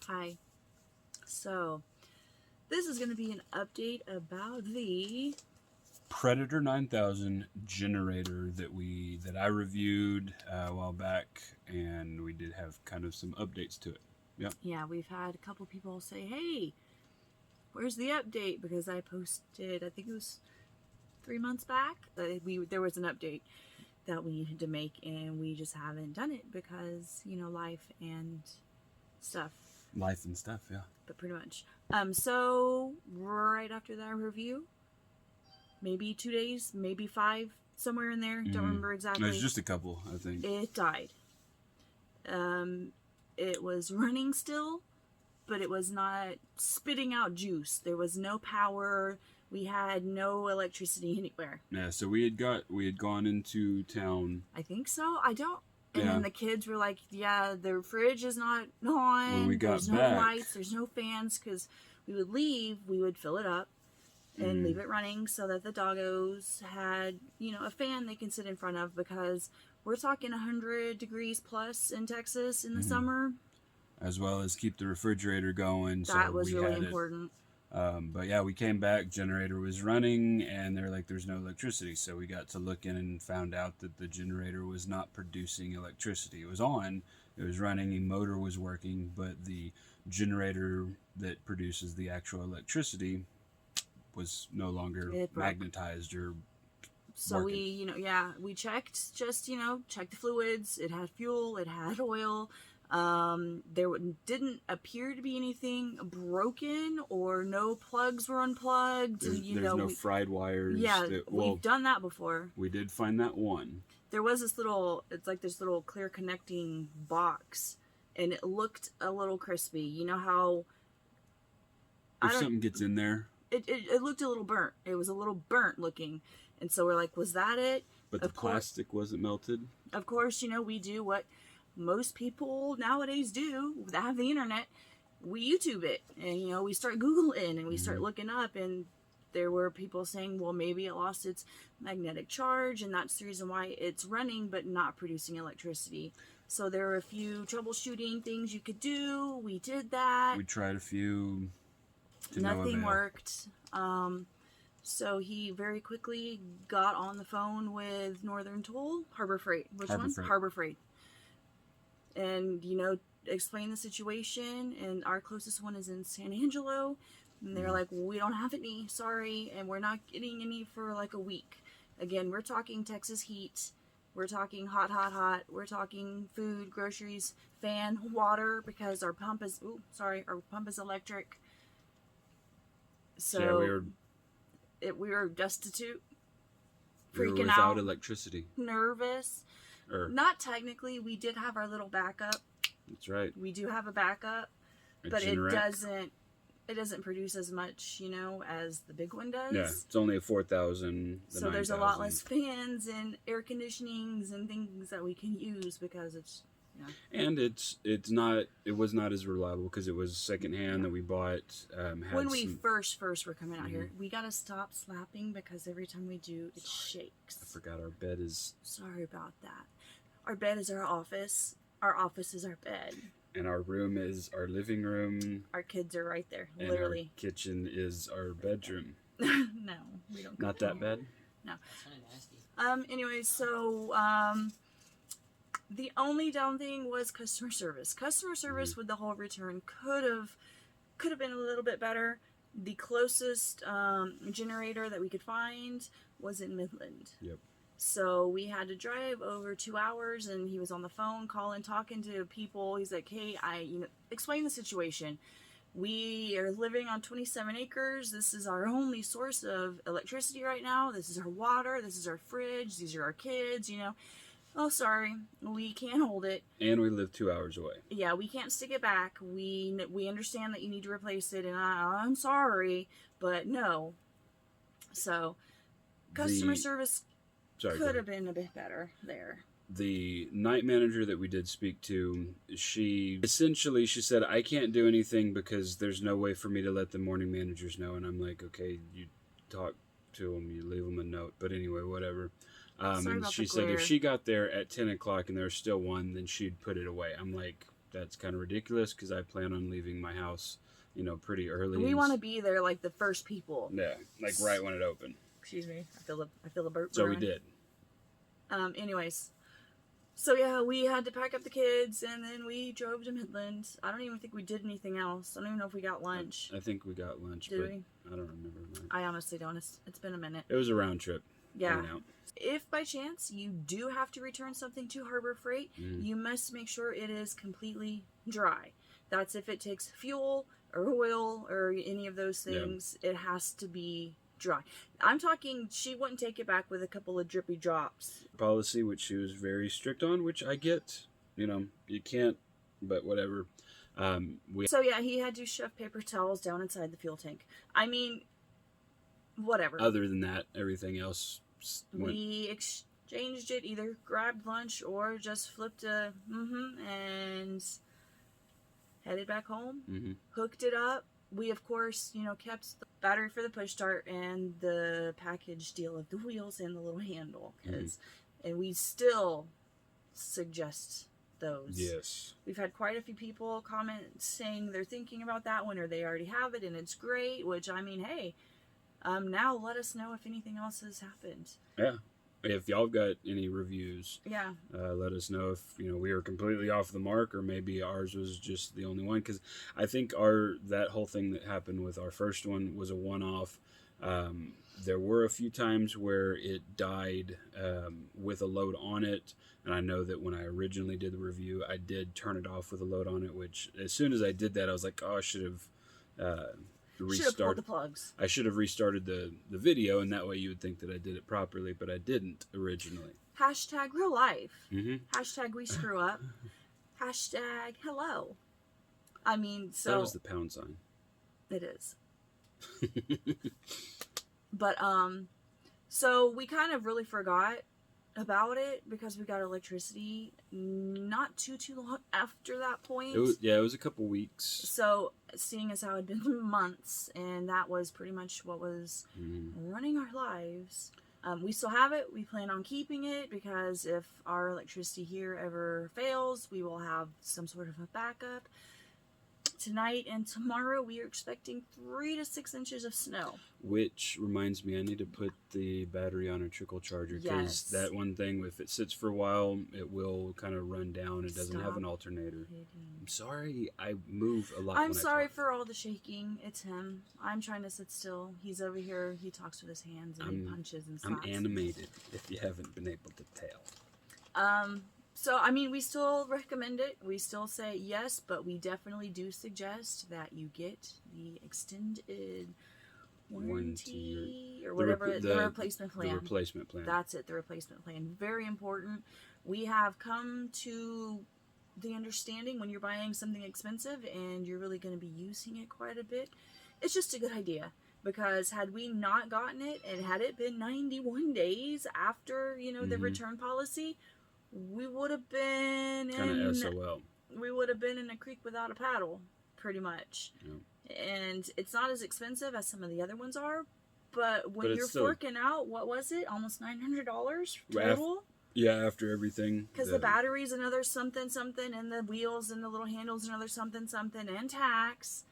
Hi. So, this is going to be an update about the Predator 9000 generator that I reviewed a while back, and we did have kind of some updates to it. Yeah, we've had a couple people say, "Hey, where's the update?" Because I posted, I think it was 3 months back, there was an update that we needed to make, and we just haven't done it because life and stuff. Life and stuff, yeah. But pretty much. So right after that review, maybe 2 days, maybe 5, somewhere in there. Don't remember exactly. There's just a couple, I think. It died. It was running still, but it was not spitting out juice. There was no power. We had no electricity anywhere. Yeah, so we had gone into town. I think so. I don't. And Yeah. then the kids were like, "Yeah, the fridge is not on. When we got there's no back, lights. There's no fans." Because we would leave, we would fill it up and leave it running so that the doggos had, a fan they can sit in front of, because we're talking 100 degrees plus in Texas in the summer. as well as keep the refrigerator going. That so was we really had important. But yeah, we came back, generator was running, and they're like, there's no electricity. So we got to look in and found out that the generator was not producing electricity. It was on, it was running, the motor was working, but the generator that produces the actual electricity was no longer magnetized or so working. we checked, checked the fluids. It had fuel, it had oil. There didn't appear to be anything broken, or no plugs were unplugged. There's no fried wires. Yeah, we've done that before. We did find that one. There was this little clear connecting box, and it looked a little crispy. You know how if something gets in there, it looked a little burnt. It was a little burnt looking. And so we're like, was that it? But the plastic wasn't melted. Of course, we do what most people nowadays do that have the internet. We YouTube it, and we start Googling, and we start looking up, and there were people saying, well, maybe it lost its magnetic charge, and that's the reason why it's running but not producing electricity. So there were a few troubleshooting things you could do. We did that. We tried a few. Nothing worked. So he very quickly got on the phone with Northern Tool, Harbor Freight. Which one? Harbor Freight. And, explain the situation. And our closest one is in San Angelo. And they're like, well, we don't have any, sorry. And we're not getting any for like a week. Again, we're talking Texas heat. We're talking hot. We're talking food, groceries, fan, water, because our pump is, our pump is electric. So yeah, we were destitute, freaking out, without electricicity, nervous. Not technically. We did have our little backup. That's right. We do have a backup, but it doesn't produce as much, as the big one does. Yeah, it's only a 4,000. So there's a lot less fans and air conditionings and things that we can use, because it's. Yeah. And it was not as reliable because it was secondhand that we bought. When we first were coming out here, we gotta stop slapping, because every time we do, it shakes. I forgot our bed is. Sorry about that. Our bed is our office. Our office is our bed. And our room is our living room. Our kids are right there, and literally. Our kitchen is our bedroom. No, we don't. Not that bad. No. That's kind of nasty. Anyways, so the only down thing was customer service. Customer service with the whole return could have been a little bit better. The closest generator that we could find was in Midland. Yep. So we had to drive over 2 hours, and he was on the phone talking to people. He's like, hey, explain the situation. We are living on 27 acres. This is our only source of electricity right now. This is our water. This is our fridge. These are our kids, Oh, sorry, we can't hold it. And we live 2 hours away. Yeah, we can't stick it back. We understand that you need to replace it, and I'm sorry, but no. So, customer service could have been a bit better there. The night manager that we did speak to, she said, I can't do anything because there's no way for me to let the morning managers know. And I'm like, okay, you talk to them, you leave them a note. But anyway, whatever. And she said if she got there at 10 o'clock and there was still one, then she'd put it away. I'm like, that's kind of ridiculous because I plan on leaving my house, pretty early. We want to be there like the first people. Yeah, like right when it opened. Excuse me, I feel the burp. So we did. Anyways, so yeah, we had to pack up the kids, and then we drove to Midland. I don't even think we did anything else. I don't even know if we got lunch. I think we got lunch, Did but we? I don't remember. I honestly don't. It's been a minute. It was a round trip. Yeah. If by chance you do have to return something to Harbor Freight, you must make sure it is completely dry. That's if it takes fuel or oil or any of those things, it has to be dry. I'm talking, she wouldn't take it back with a couple of drippy drops. Policy, which she was very strict on, which I get. You can't, but whatever. So yeah, he had to shove paper towels down inside the fuel tank. I mean, whatever. Other than that, everything else went. We exchanged it, either grabbed lunch or just flipped a and headed back home. Hooked it up. We, of course, kept the battery for the push start and the package deal of the wheels and the little handle. And we still suggest those. Yes. We've had quite a few people comment saying they're thinking about that one or they already have it and it's great, which, I mean, hey, now let us know if anything else has happened. Yeah. If y'all got any reviews, yeah, let us know if we were completely off the mark or maybe ours was just the only one. Because I think that whole thing that happened with our first one was a one-off. There were a few times where it died with a load on it, and I know that when I originally did the review, I did turn it off with a load on it. Which as soon as I did that, I was like, oh, I should have. Pulled the plugs. I should have restarted the video, and that way you would think that I did it properly, but I didn't originally. Hashtag real life. Hashtag we screw up. Hashtag hello. I mean, so that was the pound sign. It is. But so we kind of really forgot about it because we got electricity not too long after that point. It was a couple weeks. So seeing as how it had been months, and that was pretty much what was running our lives. We still have it. We plan on keeping it because if our electricity here ever fails, we will have some sort of a backup. Tonight and tomorrow we are expecting 3 to 6 inches of snow. Which reminds me, I need to put the battery on a trickle charger because that one thing, if it sits for a while, it will kind of run down. It doesn't have an alternator. I'm sorry, I move a lot. I'm sorry for all the shaking. It's him. I'm trying to sit still. He's over here. He talks with his hands and he punches and slaps. I'm animated, if you haven't been able to tell. So, I mean, we still recommend it. We still say yes, but we definitely do suggest that you get the extended warranty or whatever, the replacement plan. The replacement plan. That's it, the replacement plan. Very important. We have come to the understanding when you're buying something expensive and you're really going to be using it quite a bit, it's just a good idea. Because had we not gotten it and had it been 91 days after, the return policy, we would have been SOL. We would have been in a creek without a paddle, pretty much. Yeah. And it's not as expensive as some of the other ones are, but when you're forking out, what was it? Almost $900 total? After everything. Because the battery's another something, and the wheels and the little handles another something, and tax.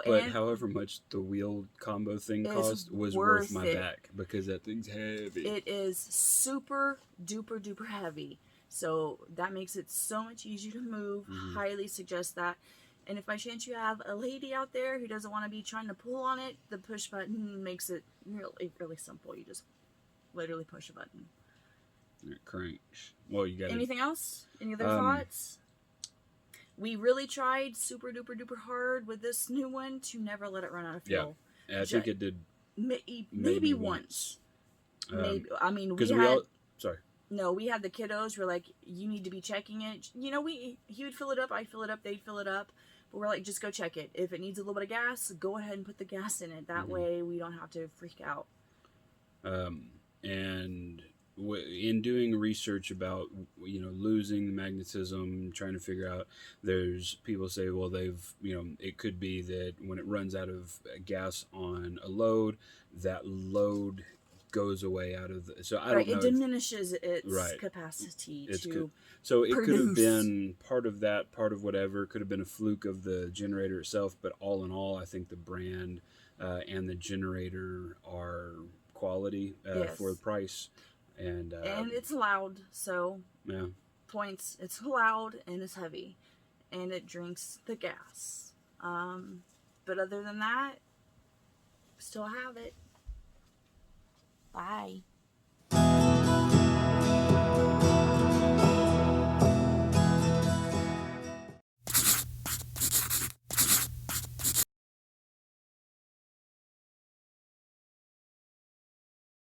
But however much the wheel combo thing cost was worth my back because that thing's heavy. It is super duper duper heavy. So that makes it so much easier to move. Highly suggest that. And if by chance you have a lady out there who doesn't want to be trying to pull on it, the push button makes it really, really simple. You just literally push a button. It cranks. Well, you got anything else? Any other thoughts? We really tried super duper duper hard with this new one to never let it run out of fuel. Yeah, I think it did. Maybe once. Maybe. I mean, No, we had the kiddos. We're like, you need to be checking it. He would fill it up. I'd fill it up. They'd fill it up. But we're like, just go check it. If it needs a little bit of gas, go ahead and put the gas in it. That way we don't have to freak out. And in doing research about losing magnetism, trying to figure out, there's people say, well, it could be that when it runs out of gas on a load, that load goes away out of the. So I right, don't know. It diminishes its right. capacity It's to so it could have produce. been part of that, part of whatever. Could have been a fluke of the generator itself, but all in all, I think the brand and the generator are quality Yes. for the price, and it's loud. So yeah. points. It's loud and it's heavy, and it drinks the gas. But other than that, still have it. Bye.